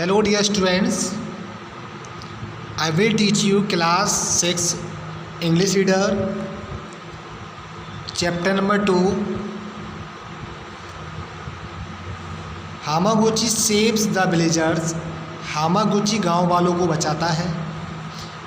Hello dear students, I will teach you class 6 English reader chapter number 2. Hamaguchi saves the villagers. Hamaguchi गांव वालों को बचाता है.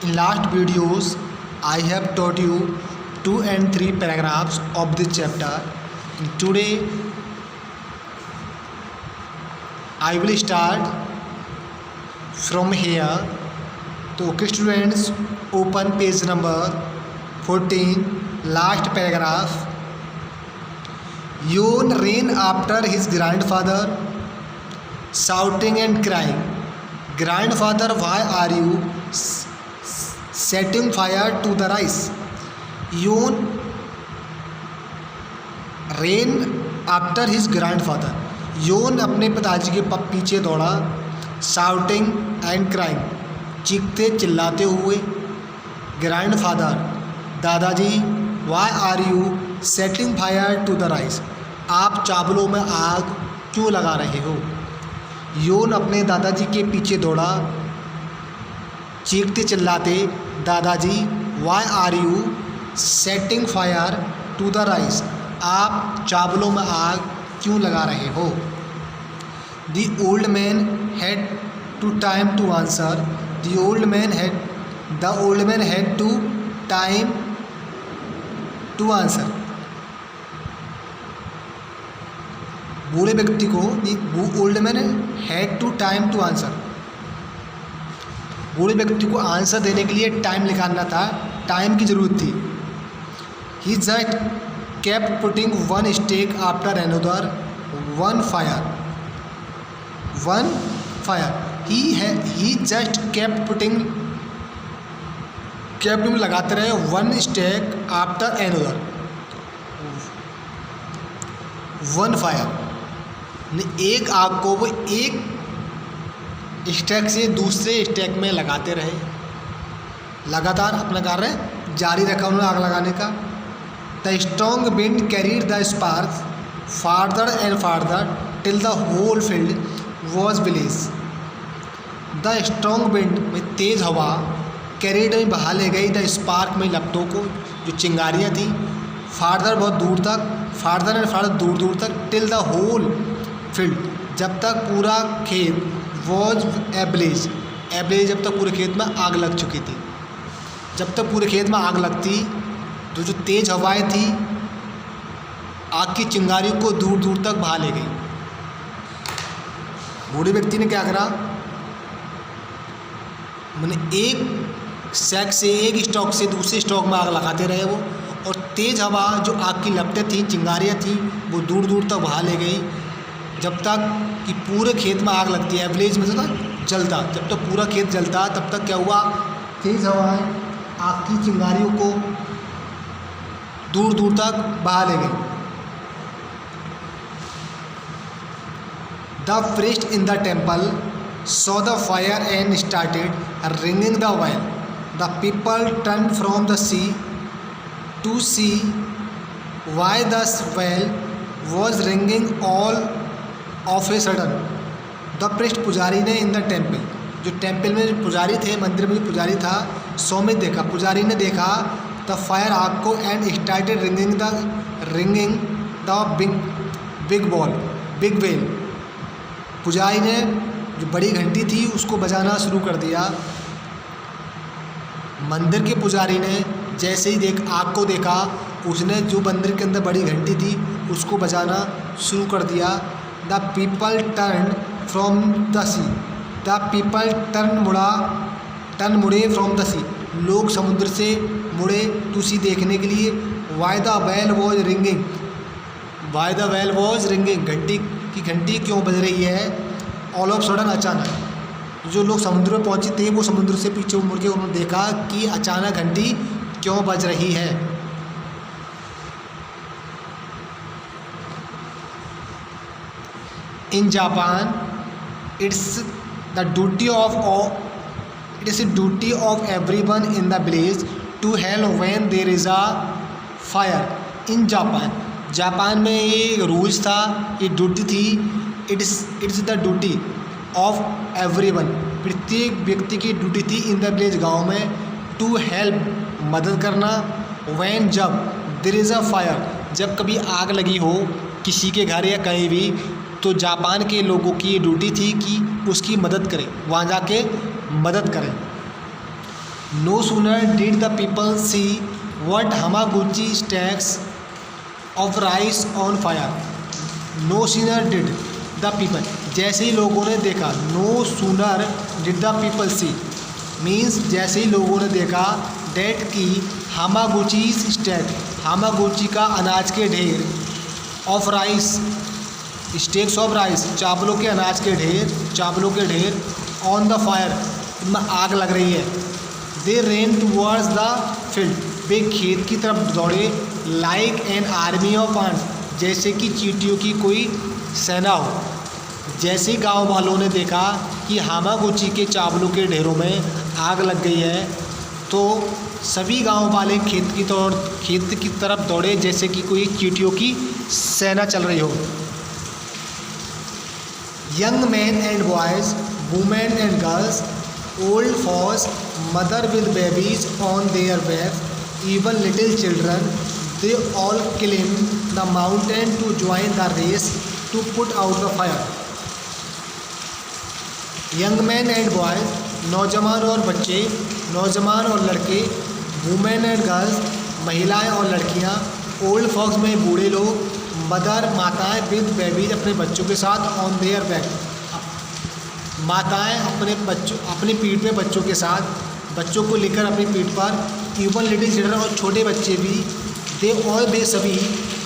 In last videos I have taught you 2 and 3 paragraphs of this chapter. Today I will start from here. तो okay students, open page number 14, last paragraph. योन ran after his grandfather, shouting and crying, "Grandfather, why are you setting fire to the rice?" Yon ran after his grandfather. Yon अपने पिताजी के पीछे दौड़ा. Shouting and crying, चीखते चिल्लाते हुए. Grandfather, दादाजी. Why are you setting fire to the rice, आप चावलों में आग क्यों लगा रहे हो. योन अपने दादाजी के पीछे दौड़ा. चीखते चिल्लाते, दादाजी. Why are you setting fire to the rice, आप चावलों में आग क्यों लगा रहे हो. The old man had to time to answer. The old man had to time to answer. बूढ़े व्यक्ति को old man had to time to answer. बूढ़े व्यक्ति को आंसर देने के लिए टाइम निकालना था, टाइम की ज़रूरत थी. He just kept putting one stake after another, one fire. He just kept putting लगाते रहे one stake after another, one fire. एक आग को वो एक स्टैक से दूसरे स्टैक में लगाते रहे. लगातार अपना कार्य जारी रखा उन्होंने आग लगाने का. The strong wind carried the sparks farther and farther till the whole field was village. The strong wind में तेज़ हवा कैरीड में बहा ले गई द स्पार्क में लपटों को, जो चिंगारियाँ थी. फार्दर बहुत दूर तक, फार्दर एंड फार्दर दूर दूर तक, टिल द होल फील्ड जब तक पूरा खेत, वॉज एब्लेज, एब्लेज जब तक पूरे खेत में आग लग चुकी थी. जब तक पूरे खेत में आग लगती तो जो तेज़ हवाएं थी आग की चिंगारियों को दूर दूर तक बहा ले गई. बूढ़े व्यक्ति ने क्या करा, मैंने एक सैक से, एक स्टॉक से दूसरे स्टॉक में आग लगाते रहे वो, और तेज़ हवा जो आग की लपटें थी, चिंगारियाँ थी, वो दूर दूर तक बहा ले गई. जब तक कि पूरे खेत में आग लगती है, एवरेज में था जलता, जब तक पूरा खेत जलता तब तक क्या हुआ, तेज़ हवाएं आग की चिंगारियों को दूर दूर तक बहा ले गई. The priest in the temple saw the fire and started ringing the bell. The people turned from the sea to see why the bell was ringing all of a sudden. The priest, पुजारी ने, in the temple, जो temple में जो पुजारी थे, मंदिर में जो पुजारी था, सो में देखा, पुजारी ने देखा the fire, आग को, and started ringing the big bell. पुजारी ने जो बड़ी घंटी थी उसको बजाना शुरू कर दिया. मंदिर के पुजारी ने जैसे ही आग को देखा, उसने जो मंदिर के अंदर बड़ी घंटी थी उसको बजाना शुरू कर दिया. The people turn from the sea, the people turn मुड़े फ्रॉम द सी, लोग समुद्र से मुड़े टू सी देखने के लिए. Why the bell was ringing, why the bell was ringing, घंटी की घंटी क्यों बज रही है. ऑल ऑफ सडन, अचानक. जो लोग समुद्र में पहुंचे थे वो समुद्र से पीछे मुड़ के उन्होंने देखा कि अचानक घंटी क्यों बज रही है. In Japan it's duty of everyone in the village to help when there is a fire. In Japan, Japan में ये रूल्स था, ये ड्यूटी थी. It's the duty of everyone, प्रत्येक व्यक्ति की ड्यूटी थी इन द विलेज, गाँव में, टू हेल्प, मदद करना, व्हेन, जब, देयर इज़ अ फायर, जब कभी आग लगी हो किसी के घर या कहीं भी, तो जापान के लोगों की ये ड्यूटी थी कि उसकी मदद करें, वहाँ जाके मदद करें। No sooner did the people see what Hamaguchi stacks of rice on fire, no sooner did the people, जैसे ही लोगों ने देखा, no sooner did the people see means जैसे ही लोगों ने देखा, डेट की हामागुची स्टैक, हामागुची का अनाज के ढेर, of rice, stakes of rice, चावलों के अनाज के ढेर, चावलों के ढेर, ऑन द फायर, इनमें आग लग रही है। दे रेन टूवर्ड्स द फील्ड, वे खेत की तरफ दौड़े, like an army of ants, जैसे कि चींटियों की कोई सेना हो। जैसे ही गाँव वालों ने देखा कि हामागुची के चावलों के ढेरों में आग लग गई है, तो सभी गांव वाले खेत की तरफ दौड़े जैसे कि कोई चींटियों की सेना चल रही हो। Young man and boys, women and girls, old folks, mother with babies on their backs, even little children, they all climb the mountain to join the race to put out the fire. Young man and boys, नौजवान और बच्चे, नौजवान और लड़के, women and girls, महिलाएं और लड़कियां, old fox में बूढ़े लोग, मदर माताएं, विद बेबीज अपने बच्चों के साथ, ऑन देयर बैक, माताएं अपने पीठ पे बच्चों के साथ, बच्चों को लेकर अपनी पीठ पर, इवन लिटिल चिल्ड्रन और छोटे बच्चे भी, दे ऑल वे सभी,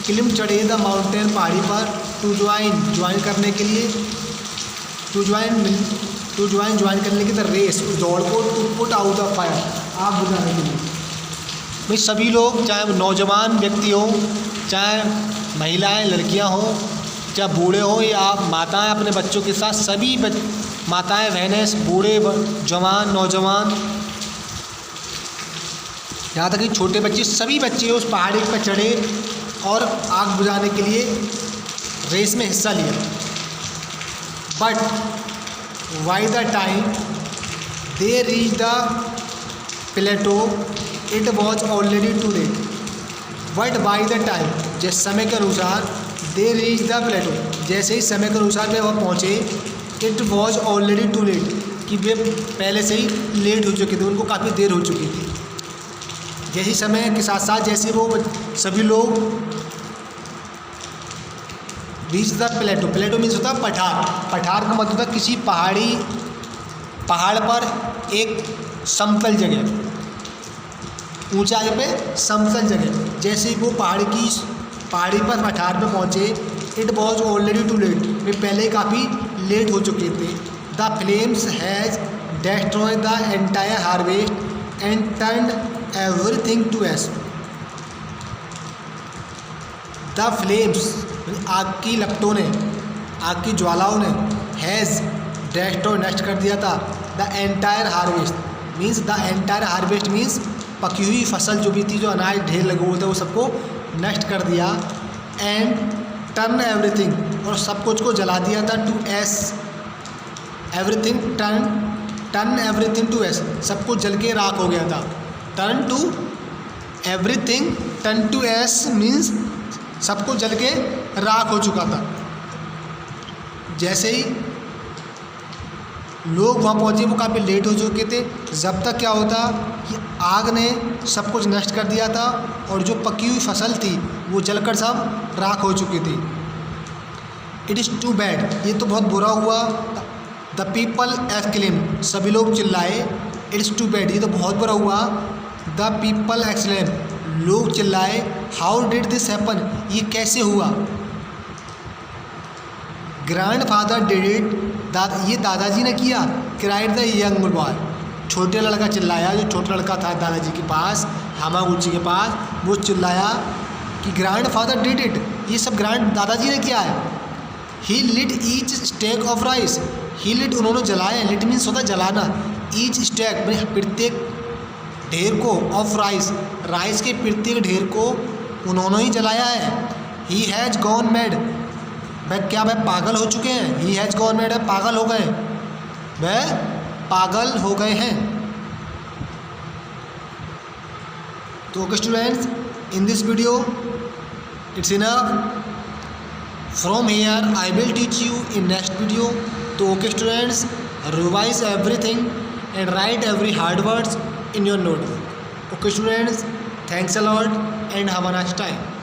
क्लिम चढ़े द माउंटेन पहाड़ी पर, टू ज्वाइन करने के लिए, टू ज्वाइन करने की द रेस, उस दौड़ को, to put out the fire, आग बुझाने के लिए। भाई सभी लोग, चाहे नौजवान व्यक्ति हों, चाहे महिलाएं लड़कियां हों, चाहे बूढ़े हों या माताएं अपने बच्चों के साथ, सभी माताएं बहनें, बूढ़े जवान नौजवान, यहाँ तक कि छोटे बच्चे, सभी बच्चे उस पहाड़ी पर चढ़े और आग बुझाने के लिए रेस में हिस्सा लिया। But by the time they reached the plateau, it was already too late. But by the time, जिस समय के अनुसार, they reached the plateau, जैसे ही समय के अनुसार वे वह पहुँचे, it was already too late, कि वे पहले से ही लेट हो चुके थे, उनको काफ़ी देर हो चुकी थी। जैसे समय के साथ साथ जैसे वो सभी लोग reach the plateau, plateau means होता है पठार, पठार का मतलब होता है किसी पहाड़ पर एक समतल जगह, ऊंचाई पे समतल जगह, जैसे ही वो पहाड़ी पर पठार पे पहुँचे, it was already too late, वे पहले काफ़ी लेट हो चुके थे। The flames has destroy the entire harvest and turn everything to ash. The flames, आग की लपटों ने, आग की ज्वालाओं ने, हैज़ डिस्ट्रॉय, नष्ट कर दिया था, the entire harvest means, the entire harvest means पकी हुई फसल जो भी थी, जो अनाज ढेर लगे हुए थे, वो सबको नष्ट कर दिया। एंड टर्न एवरीथिंग, और सब कुछ को जला दिया था, to ash, everything turn everything to ash, सब कुछ जल के राख हो गया था। Turn to everything, turn to ash means सब कुछ जल के राख हो चुका था। जैसे ही लोग वहाँ पहुँचे, वो काफ़ी लेट हो चुके थे। जब तक क्या होता कि आग ने सब कुछ नष्ट कर दिया था और जो पकी हुई फसल थी वो जलकर सब राख हो चुकी थी। इट इज़ टू बैड, ये तो बहुत बुरा हुआ। द पीपल एक्सक्लेम, सभी लोग चिल्लाए। इट इज़ टू बैड, ये तो बहुत बुरा हुआ। द पीपल एक्सक्लेम, लोग चिल्लाए। हाउ डिड दिस हैपन, ये कैसे हुआ। ग्रैंड फादर डिड इट, ये दादाजी ने किया। क्राइड द यंग बॉय, छोटे लड़का चिल्लाया, जो छोटा लड़का था दादाजी के पास, हामागुची के पास, वो चिल्लाया कि ग्रैंड फादर डिड इट, ये सब ग्रैंड दादाजी ने किया है। He lit each stack of rice, he lit उन्होंने जलाया, लिट मीन्स होता जलाना, ईच स्टेक प्रत्येक ढेर को, ऑफ राइस, राइस के प्रत्येक ढेर को उन्होंने ही जलाया है। ही हैज़ गॉन मैड, क्या वह पागल हो चुके हैं। ही हैज़ गॉन मैड, पागल हो गए। वह पागल हो गए हैं। तो okay students, in this video it's enough. From here I will teach you in next video. तो okay students, revise everything and write every hard words in your notebook. Okay students, thanks a lot and have a nice time.